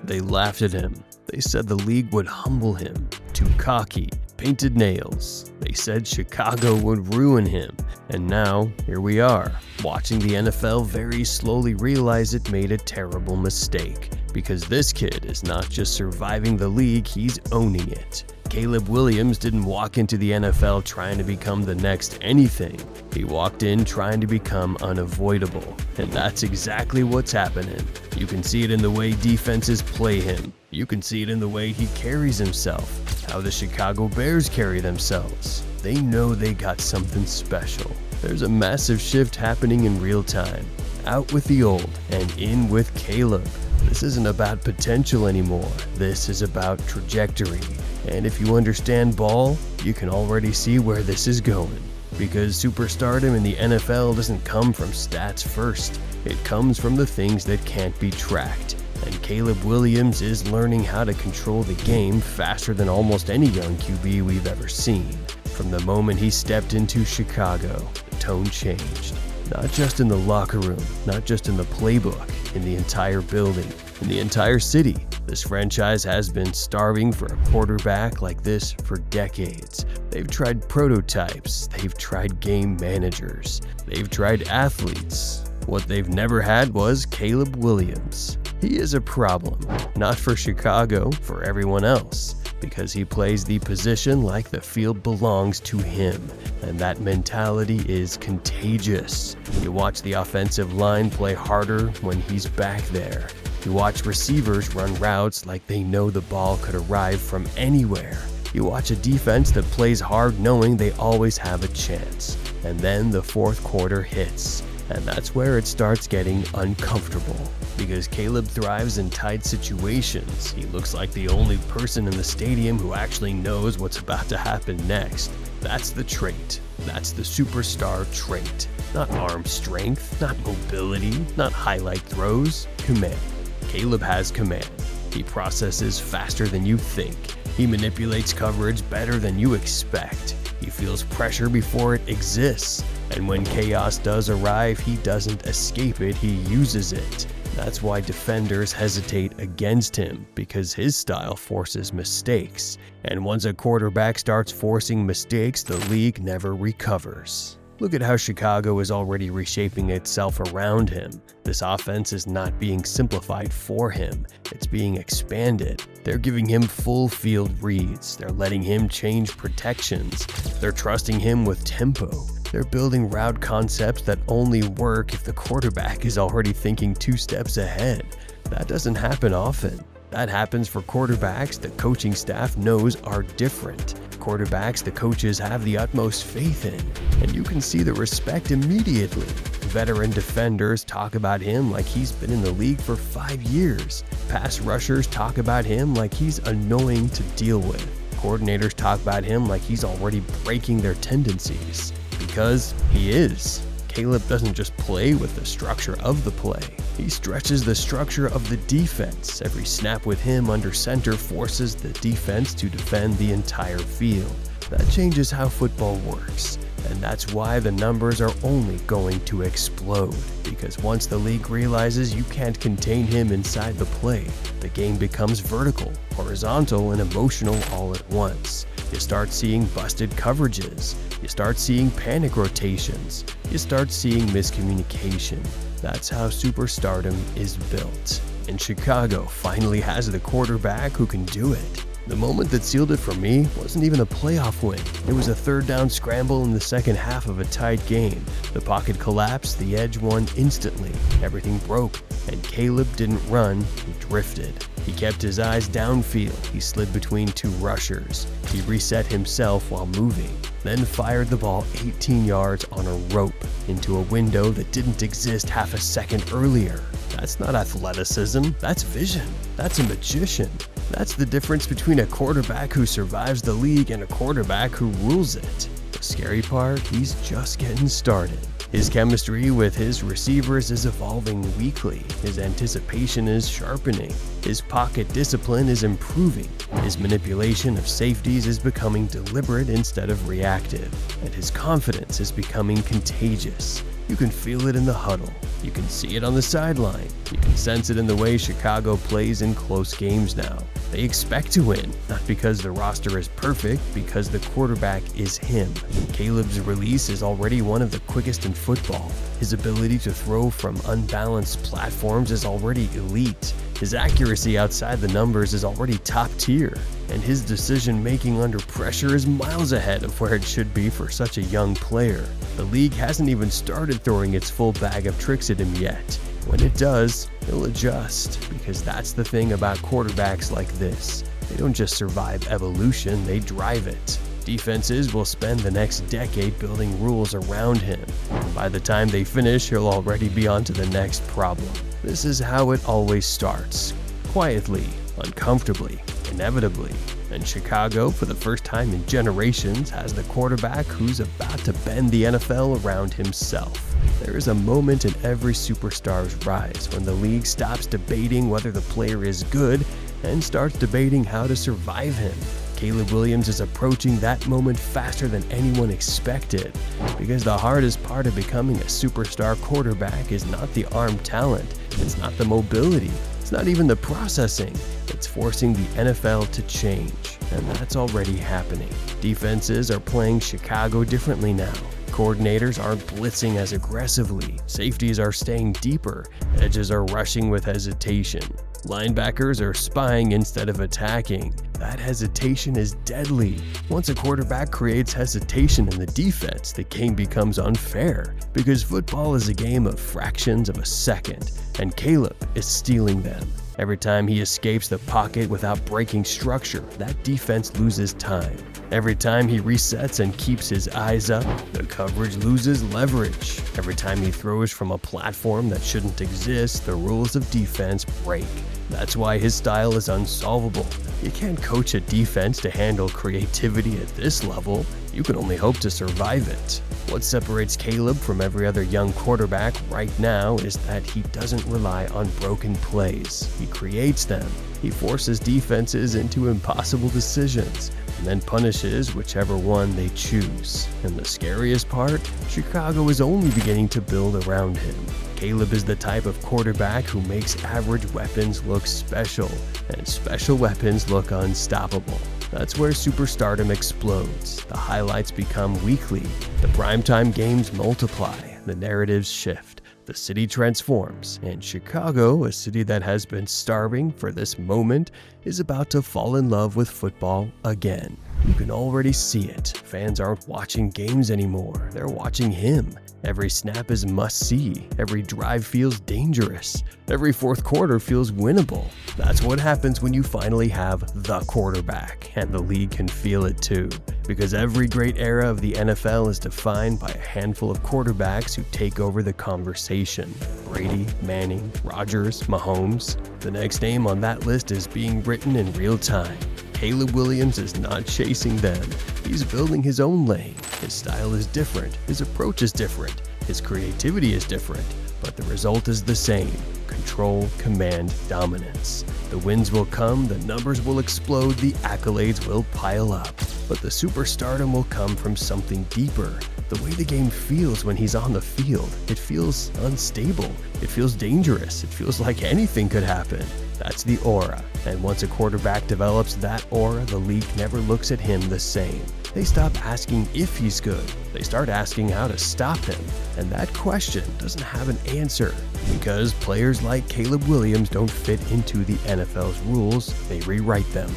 They laughed at him. They said the league would humble him. Too cocky, painted nails. They said Chicago would ruin him. And now, here we are, watching the NFL very slowly realize it made a terrible mistake. Because this kid is not just surviving the league, he's owning it. Caleb Williams didn't walk into the NFL trying to become the next anything. He walked in trying to become unavoidable. And that's exactly what's happening. You can see it in the way defenses play him. You can see it in the way he carries himself. How the Chicago Bears carry themselves. They know they got something special. There's a massive shift happening in real time. Out with the old and in with Caleb. This isn't about potential anymore. This is about trajectory. And if you understand ball, you can already see where this is going. Because superstardom in the NFL doesn't come from stats first. It comes from the things that can't be tracked. And Caleb Williams is learning how to control the game faster than almost any young QB we've ever seen. From the moment he stepped into Chicago, the tone changed. Not just in the locker room, not just in the playbook, in the entire building, in the entire city. This franchise has been starving for a quarterback like this for decades. They've tried prototypes, they've tried game managers, they've tried athletes. What they've never had was Caleb Williams. He is a problem, not for Chicago, for everyone else, because he plays the position like the field belongs to him, and that mentality is contagious. You watch the offensive line play harder when he's back there. You watch receivers run routes like they know the ball could arrive from anywhere. You watch a defense that plays hard knowing they always have a chance. And then the fourth quarter hits. And that's where it starts getting uncomfortable. Because Caleb thrives in tight situations. He looks like the only person in the stadium who actually knows what's about to happen next. That's the trait. That's the superstar trait. Not arm strength, not mobility, not highlight throws. Command. Caleb has command. He processes faster than you think. He manipulates coverage better than you expect. He feels pressure before it exists. And when chaos does arrive, he doesn't escape it, he uses it. That's why defenders hesitate against him, because his style forces mistakes. And once a quarterback starts forcing mistakes, the league never recovers. Look at how Chicago is already reshaping itself around him. This offense is not being simplified for him, it's being expanded. They're giving him full field reads, they're letting him change protections, they're trusting him with tempo. They're building route concepts that only work if the quarterback is already thinking 2 steps ahead. That doesn't happen often. That happens for quarterbacks the coaching staff knows are different. Quarterbacks the coaches have the utmost faith in. And you can see the respect immediately. Veteran defenders talk about him like he's been in the league for 5 years. Pass rushers talk about him like he's annoying to deal with. Coordinators talk about him like he's already breaking their tendencies. Because he is. Caleb doesn't just play with the structure of the play. He stretches the structure of the defense. Every snap with him under center forces the defense to defend the entire field. That changes how football works. And that's why the numbers are only going to explode. Because once the league realizes you can't contain him inside the play, the game becomes vertical, horizontal, and emotional all at once. You start seeing busted coverages. You start seeing panic rotations. You start seeing miscommunication. That's how superstardom is built. And Chicago finally has the quarterback who can do it. The moment that sealed it for me wasn't even a playoff win. It was a third down scramble in the second half of a tight game. The pocket collapsed, the edge won instantly. Everything broke, and Caleb didn't run, he drifted. He kept his eyes downfield, he slid between 2 rushers. He reset himself while moving, then fired the ball 18 yards on a rope into a window that didn't exist half a second earlier. That's not athleticism, that's vision. That's a magician. That's the difference between a quarterback who survives the league and a quarterback who rules it. The scary part, he's just getting started. His chemistry with his receivers is evolving weekly. His anticipation is sharpening. His pocket discipline is improving. His manipulation of safeties is becoming deliberate instead of reactive. And his confidence is becoming contagious. You can feel it in the huddle. You can see it on the sideline. You can sense it in the way Chicago plays in close games now. They expect to win, not because the roster is perfect, because the quarterback is him. Caleb's release is already one of the quickest in football. His ability to throw from unbalanced platforms is already elite. His accuracy outside the numbers is already top tier, and his decision-making under pressure is miles ahead of where it should be for such a young player. The league hasn't even started throwing its full bag of tricks at him yet. When it does, he'll adjust, because that's the thing about quarterbacks like this. They don't just survive evolution, they drive it. Defenses will spend the next decade building rules around him. By the time they finish, he'll already be on to the next problem. This is how it always starts. Quietly, uncomfortably, inevitably. And Chicago, for the first time in generations, has the quarterback who's about to bend the NFL around himself. There is a moment in every superstar's rise when the league stops debating whether the player is good and starts debating how to survive him. Caleb Williams is approaching that moment faster than anyone expected, because the hardest part of becoming a superstar quarterback is not the arm talent, it's not the mobility, it's not even the processing, it's forcing the NFL to change, and that's already happening. Defenses are playing Chicago differently now. Coordinators aren't blitzing as aggressively, safeties are staying deeper, edges are rushing with hesitation. Linebackers are spying instead of attacking. That hesitation is deadly. Once a quarterback creates hesitation in the defense, the game becomes unfair, because football is a game of fractions of a second, and Caleb is stealing them. Every time he escapes the pocket without breaking structure, that defense loses time. Every time he resets and keeps his eyes up, the coverage loses leverage. Every time he throws from a platform that shouldn't exist, the rules of defense break. That's why his style is unsolvable. You can't coach a defense to handle creativity at this level. You can only hope to survive it. What separates Caleb from every other young quarterback right now is that he doesn't rely on broken plays. He creates them. He forces defenses into impossible decisions, and then punishes whichever one they choose. And the scariest part? Chicago is only beginning to build around him. Caleb is the type of quarterback who makes average weapons look special, and special weapons look unstoppable. That's where superstardom explodes. The highlights become weekly, the primetime games multiply, the narratives shift. The city transforms, and Chicago, a city that has been starving for this moment, is about to fall in love with football again. You can already see it. Fans aren't watching games anymore, they're watching him. Every snap is must-see, every drive feels dangerous, every fourth quarter feels winnable. That's what happens when you finally have the quarterback, and the league can feel it too. Because every great era of the NFL is defined by a handful of quarterbacks who take over the conversation. Brady, Manning, Rodgers, Mahomes. The next name on that list is being written in real time. Caleb Williams is not chasing them. He's building his own lane. His style is different. His approach is different. His creativity is different. But the result is the same. Control, command, dominance. The wins will come, the numbers will explode, the accolades will pile up. But the superstardom will come from something deeper. The way the game feels when he's on the field. It feels unstable. It feels dangerous. It feels like anything could happen. That's the aura. And once a quarterback develops that aura, the league never looks at him the same. They stop asking if he's good. They start asking how to stop him. And that question doesn't have an answer, because players like Caleb Williams don't fit into the NFL's rules, they rewrite them.